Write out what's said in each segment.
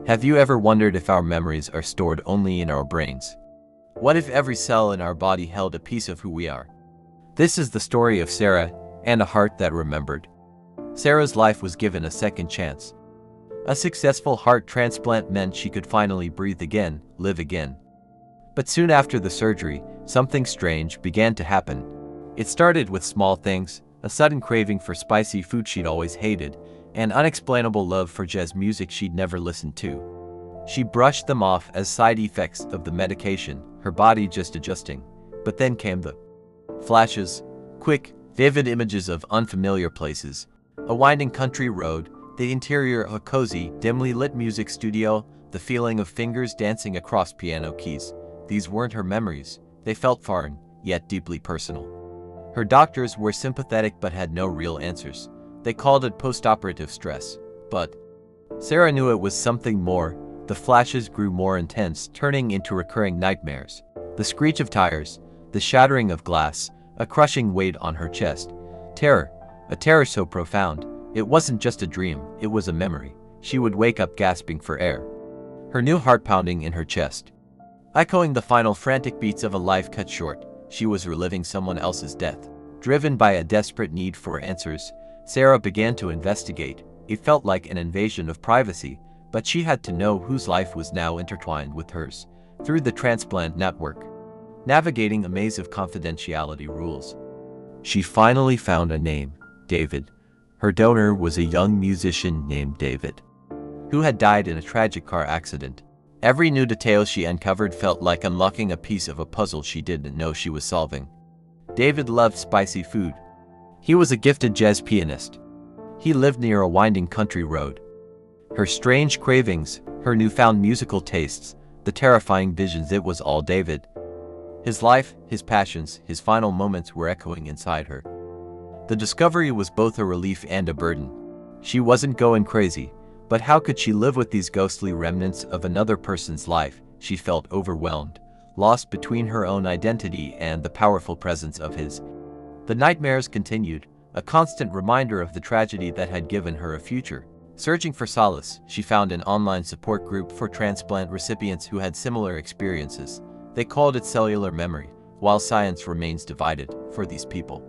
Have you ever wondered if our memories are stored only in our brains? What if every cell in our body held a piece of who we are? This is the story of Sarah and a heart that remembered. Sarah's life was given a second chance. A successful heart transplant meant she could finally breathe again, live again. But soon after the surgery, something strange began to happen. It started with small things, a sudden craving for spicy food she'd always hated, an unexplainable love for jazz music she'd never listened to. She brushed them off as side effects of the medication, her body just adjusting. But then came the flashes, quick, vivid images of unfamiliar places. A winding country road, the interior of a cozy, dimly lit music studio, the feeling of fingers dancing across piano keys. These weren't her memories. They felt foreign, yet deeply personal. Her doctors were sympathetic but had no real answers. They called it postoperative stress. But Sarah knew it was something more. The flashes grew more intense, turning into recurring nightmares. The screech of tires, the shattering of glass, a crushing weight on her chest. Terror, a terror so profound, it wasn't just a dream, it was a memory. She would wake up gasping for air. Her new heart pounding in her chest. Echoing the final frantic beats of a life cut short, she was reliving someone else's death. Driven by a desperate need for answers, Sarah began to investigate. It felt like an invasion of privacy, but she had to know whose life was now intertwined with hers. Through the Transplant network, navigating a maze of confidentiality rules, she finally found a name, David. Her donor was a young musician named David, who had died in a tragic car accident. Every new detail she uncovered felt like unlocking a piece of a puzzle she didn't know she was solving. David loved spicy food. He was a gifted jazz pianist. He lived near a winding country road. Her strange cravings, her newfound musical tastes, the terrifying visions, it was all David. His life, his passions, his final moments were echoing inside her. The discovery was both a relief and a burden. She wasn't going crazy, but how could she live with these ghostly remnants of another person's life? She felt overwhelmed, lost between her own identity and the powerful presence of his. The nightmares continued, a constant reminder of the tragedy that had given her a future. Searching for solace, she found an online support group for transplant recipients who had similar experiences. They called it cellular memory, while science remains divided for these people.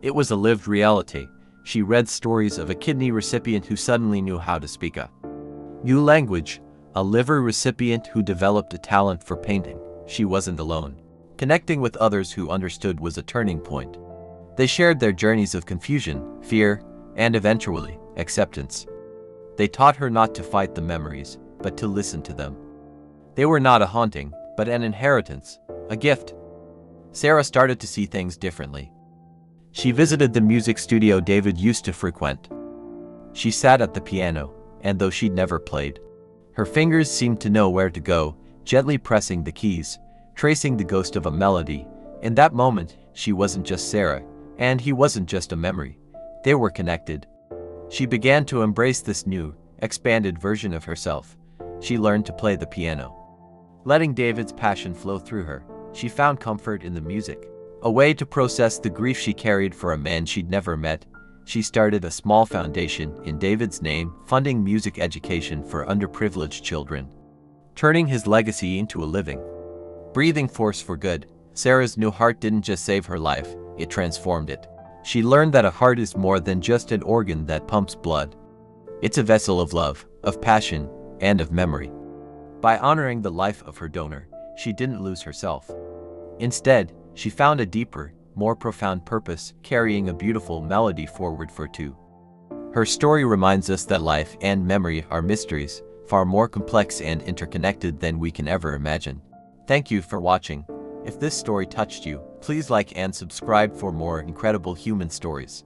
It was a lived reality. She read stories of a kidney recipient who suddenly knew how to speak a new language, a liver recipient who developed a talent for painting. She wasn't alone. Connecting with others who understood was a turning point. They shared their journeys of confusion, fear, and eventually, acceptance. They taught her not to fight the memories, but to listen to them. They were not a haunting, but an inheritance, a gift. Sarah started to see things differently. She visited the music studio David used to frequent. She sat at the piano, and though she'd never played, her fingers seemed to know where to go, gently pressing the keys, tracing the ghost of a melody. In that moment, she wasn't just Sarah, and he wasn't just a memory. They were connected. She began to embrace this new, expanded version of herself. She learned to play the piano. Letting David's passion flow through her, she found comfort in the music, a way to process the grief she carried for a man she'd never met. She started a small foundation in David's name, funding music education for underprivileged children, turning his legacy into a living, breathing force for good. Sarah's new heart didn't just save her life, it transformed it. She learned that a heart is more than just an organ that pumps blood. It's a vessel of love, of passion, and of memory. By honoring the life of her donor, she didn't lose herself. Instead, she found a deeper, more profound purpose, carrying a beautiful melody forward for two. Her story reminds us that life and memory are mysteries, far more complex and interconnected than we can ever imagine. Thank you for watching. If this story touched you, please like and subscribe for more incredible human stories.